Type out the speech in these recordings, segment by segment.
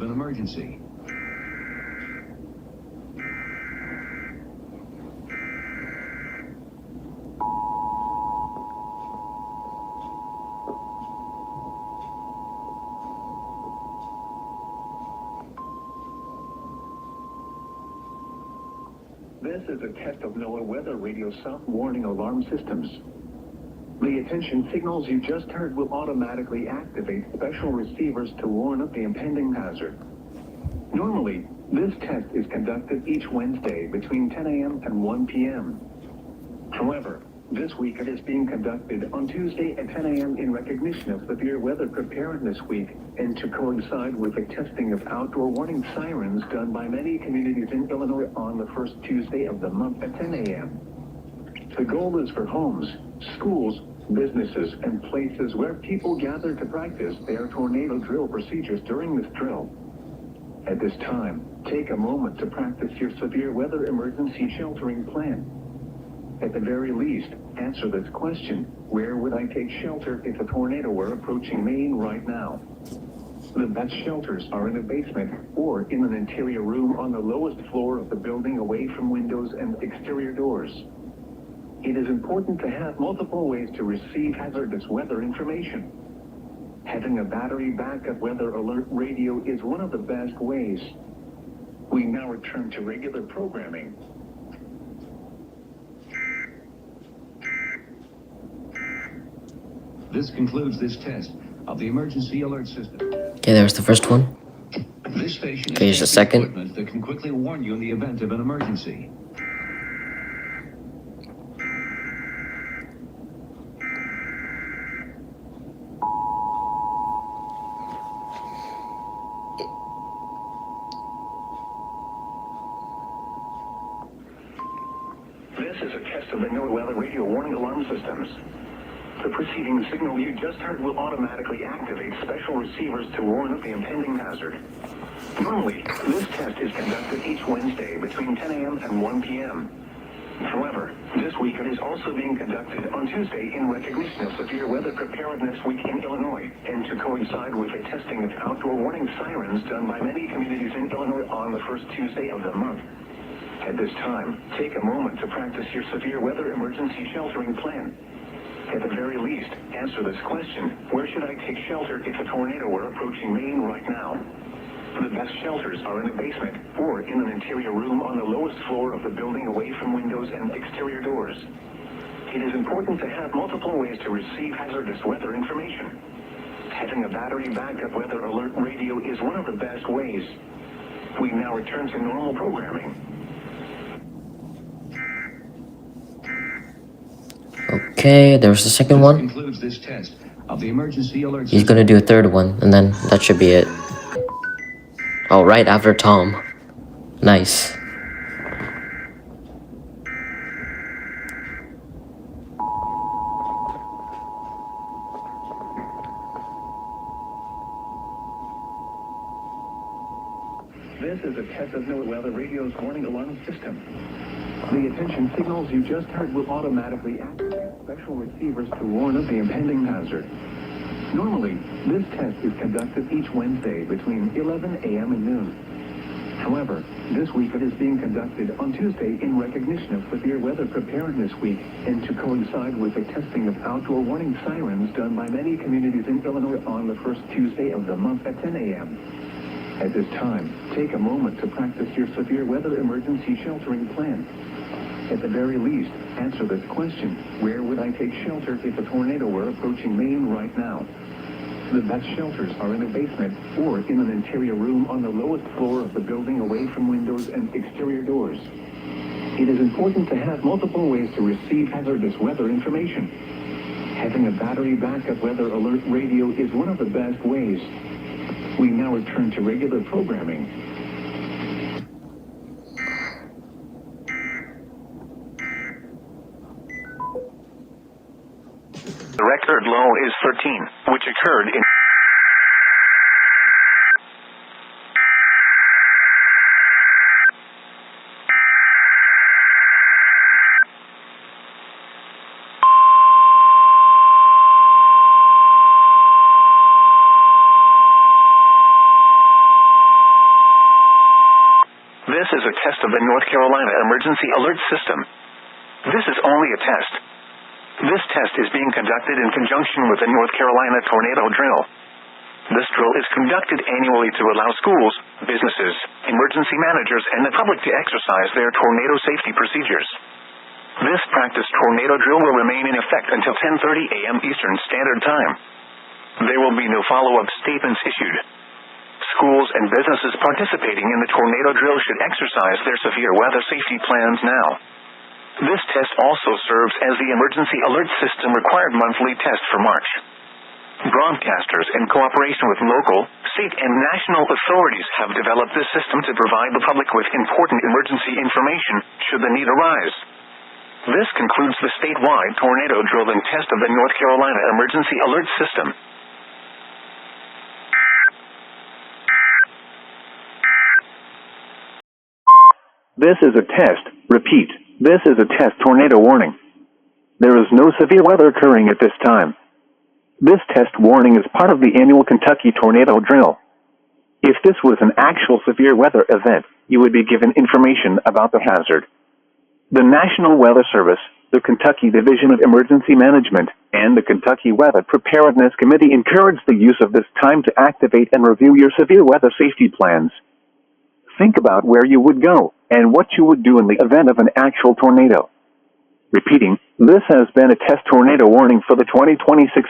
of an emergency. This is a test of NOAA weather radio sound warning alarm systems. The attention signals you just heard will automatically activate special receivers to warn of the impending hazard. Normally, this test is conducted each Wednesday between 10 a.m. and 1 p.m. However, this week it is being conducted on Tuesday at 10 a.m. in recognition of Severe Weather Preparedness Week and to coincide with the testing of outdoor warning sirens done by many communities in Illinois on the first Tuesday of the month at 10 a.m. The goal is for homes, schools, businesses, and places where people gather to practice their tornado drill procedures during this drill. At this time, take a moment to practice your severe weather emergency sheltering plan. At the very least, answer this question: where would I take shelter if a tornado were approaching Maine right now? The best shelters are in a basement or in an interior room on the lowest floor of the building away from windows and exterior doors. It is important to have multiple ways to receive hazardous weather information. Having a battery backup weather alert radio is one of the best ways. We now return to regular programming. This concludes this test of the emergency alert system. Okay, there's the first one. This station Okay, here's the second. equipment that can quickly warn you in the event of an emergency. This is a test of the NOAA weather radio warning alarm systems. The preceding signal you just heard will automatically activate special receivers to warn of the impending hazard. Normally, this test is conducted each Wednesday between 10 a.m. and 1 p.m. However, this week it is also being conducted on Tuesday in recognition of Severe Weather Preparedness Week in Illinois and to coincide with the testing of outdoor warning sirens done by many communities in Illinois on the first Tuesday of the month. At this time, take a moment to practice your severe weather emergency sheltering plan. At the very least, answer this question: where should I take shelter if a tornado were approaching Maine right now? The best shelters are in a basement or in an interior room on the lowest floor of the building away from windows and exterior doors. It is important to have multiple ways to receive hazardous weather information. Having a battery backup weather alert radio is one of the best ways. We now return to normal programming. Okay, there's the second one. Concludes this test of the emergency alert He's gonna do a third one, and then that should be it. Oh, right after Tom. Nice. This is a test of NOAA weather radio's warning alarm system. The attention signals you just heard will automatically activate special receivers to warn of the impending hazard. Normally, this test is conducted each Wednesday between 11 a.m. and noon. However, this week it is being conducted on Tuesday in recognition of Severe Weather Preparedness Week and to coincide with the testing of outdoor warning sirens done by many communities in Illinois on the first Tuesday of the month at 10 a.m. At this time, take a moment to practice your severe weather emergency sheltering plan. At the very least, answer this question: where would I take shelter if a tornado were approaching Maine right now? The best shelters are in a basement or in an interior room on the lowest floor of the building away from windows and exterior doors. It is important to have multiple ways to receive hazardous weather information. Having a battery backup weather alert radio is one of the best ways. We now return to regular programming. The record low is 13, which occurred in This is a test of the North Carolina Emergency Alert System. This is only a test. This test is being conducted in conjunction with the North Carolina Tornado Drill. This drill is conducted annually to allow schools, businesses, emergency managers, and the public to exercise their tornado safety procedures. This practice tornado drill will remain in effect until 10:30 a.m. Eastern Standard Time. There will be no follow-up statements issued. Schools and businesses participating in the tornado drill should exercise their severe weather safety plans now. This test also serves as the Emergency Alert System required monthly test for March. Broadcasters, in cooperation with local, state, and national authorities, have developed this system to provide the public with important emergency information should the need arise. This concludes the statewide tornado drill and test of the North Carolina Emergency Alert System. This is a test. Repeat. This is a test tornado warning. There is no severe weather occurring at this time. This test warning is part of the annual Kentucky Tornado Drill. If this was an actual severe weather event, you would be given information about the hazard. The National Weather Service, the Kentucky Division of Emergency Management, and the Kentucky Weather Preparedness Committee encourage the use of this time to activate and review your severe weather safety plans. Think about where you would go and what you would do in the event of an actual tornado. Repeating, this has been a test tornado warning for the 2026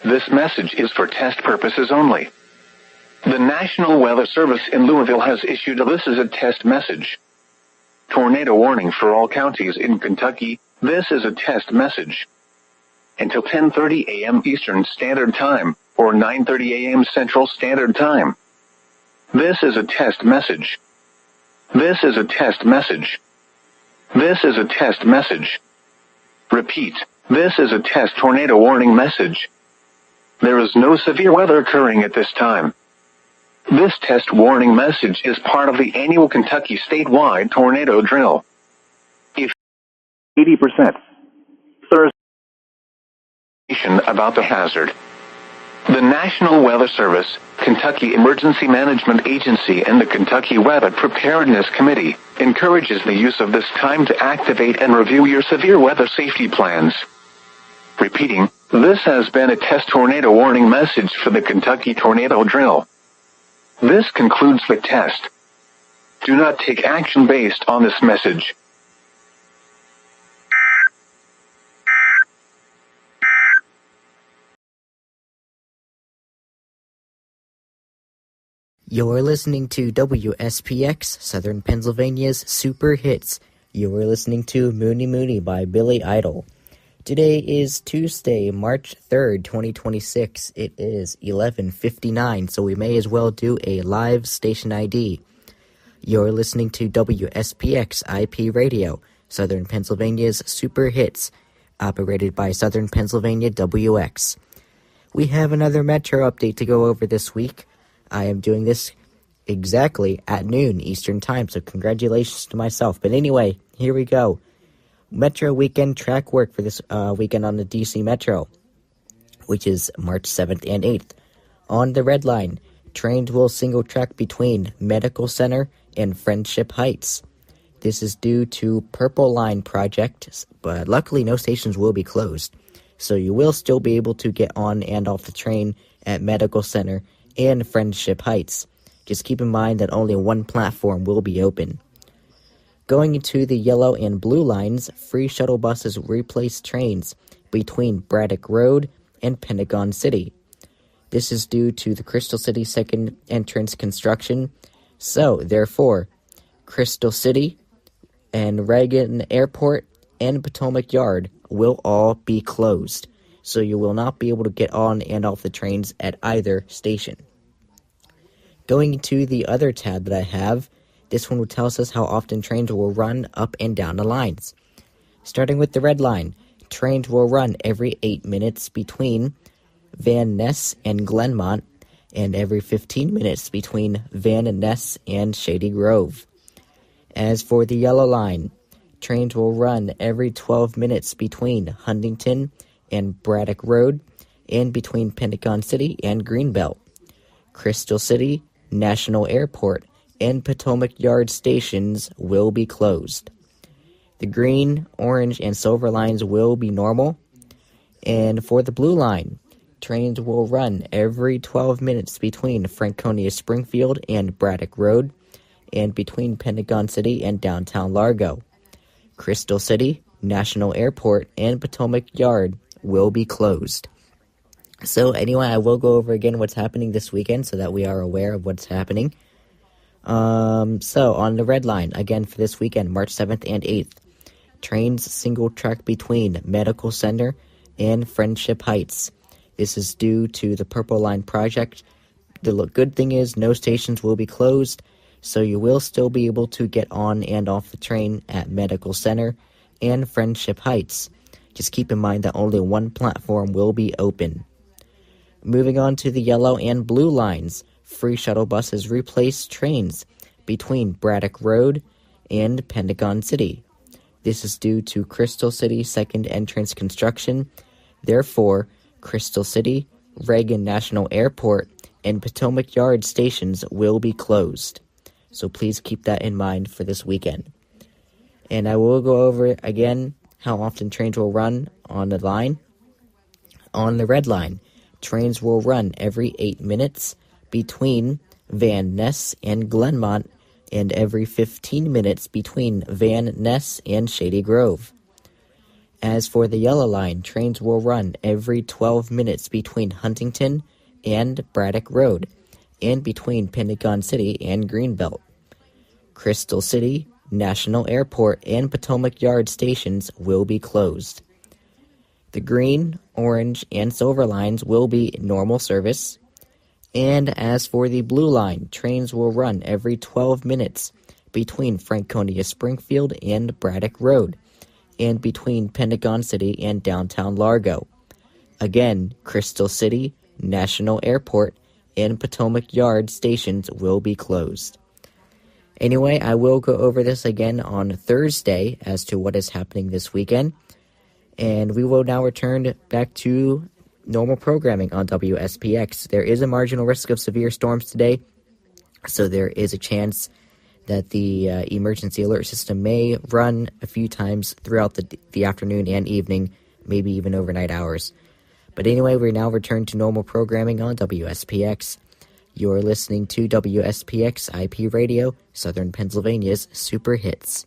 This message is for test purposes only. The National Weather Service in Louisville has issued a "This is a test" message. Tornado warning for all counties in Kentucky. This is a test message. Until 10:30 a.m. Eastern Standard Time, or 9:30 a.m. Central Standard Time. This is a test message. This is a test message. This is a test message. Repeat, this is a test tornado warning message. There is no severe weather occurring at this time. This test warning message is part of the annual Kentucky statewide tornado drill. If 80% Thursday about the hazard. The National Weather Service, Kentucky Emergency Management Agency, and the Kentucky Weather Preparedness Committee encourages the use of this time to activate and review your severe weather safety plans. Repeating, this has been a test tornado warning message for the Kentucky Tornado Drill. This concludes the test. Do not take action based on this message. You're listening to WSPX, Southern Pennsylvania's Super Hits. You're listening to Mooney Mooney by Billy Idol. Today is Tuesday, March 3rd, 2026. It is 11:59, so we may as well do a live station ID. You're listening to WSPX-IP Radio, Southern Pennsylvania's Super Hits, operated by Southern Pennsylvania WX. We have another Metro update to go over this week. I am doing this exactly at noon Eastern Time, so congratulations to myself. But anyway, here we go. Metro weekend track work for this weekend on the DC Metro, which is March 7th and 8th. On the Red Line, trains will single track between Medical Center and Friendship Heights. This is due to Purple Line project, but luckily no stations will be closed. So you will still be able to get on and off the train at Medical Center and Friendship Heights. Just keep in mind that only one platform will be open. Going into the yellow and blue lines, free shuttle buses replace trains between Braddock Road and Pentagon City. This is due to the Crystal City second entrance construction. So, therefore, Crystal City and Reagan Airport and Potomac Yard will all be closed. So you will not be able to get on and off the trains at either station. Going to the other tab that I have, this one will tell us how often trains will run up and down the lines. Starting with the Red Line, trains will run every 8 minutes between Van Ness and Glenmont, and every 15 minutes between Van Ness and Shady Grove. As for the Yellow Line, trains will run every 12 minutes between Huntington and Braddock Road, and between Pentagon City and Greenbelt. Crystal City, National Airport, and Potomac Yard stations will be closed. The green, orange, and silver lines will be normal. And for the blue line, trains will run every 12 minutes between Franconia Springfield and Braddock Road, and between Pentagon City and downtown Largo. Crystal City, National Airport, and Potomac Yard will be closed. So anyway, I will go over again what's happening this weekend so that we are aware of what's happening. So on the red line, again for this weekend, March 7th and 8th, trains single track between Medical Center and Friendship Heights. This is due to the Purple Line project. The good thing is no stations will be closed, so you will still be able to get on and off the train at Medical Center and Friendship Heights. Just keep in mind that only one platform will be open. Moving on to the yellow and blue lines, free shuttle buses replace trains between Braddock Road and Pentagon City. This is due to Crystal City second entrance construction. Therefore, Crystal City, Reagan National Airport, and Potomac Yard stations will be closed. So please keep that in mind for this weekend. And I will go over again how often trains will run on the line. On the red line, trains will run every 8 minutes between Van Ness and Glenmont, and every 15 minutes between Van Ness and Shady Grove. As for the yellow line, trains will run every 12 minutes between Huntington and Braddock Road, and between Pentagon City and Greenbelt. Crystal City, National Airport, and Potomac Yard stations will be closed. The green, orange, and silver lines will be normal service. And as for the blue line, trains will run every 12 minutes between Franconia Springfield and Braddock Road, and between Pentagon City and downtown Largo. Again, Crystal City, National Airport, and Potomac Yard stations will be closed. Anyway, I will go over this again on Thursday as to what is happening this weekend. And we will now return back to normal programming on WSPX. There is a marginal risk of severe storms today, so there is a chance that the emergency alert system may run a few times throughout the afternoon and evening, maybe even overnight hours. But anyway, we now return to normal programming on WSPX. You're listening to WSPX-IP Radio, Southern Pennsylvania's Super Hits.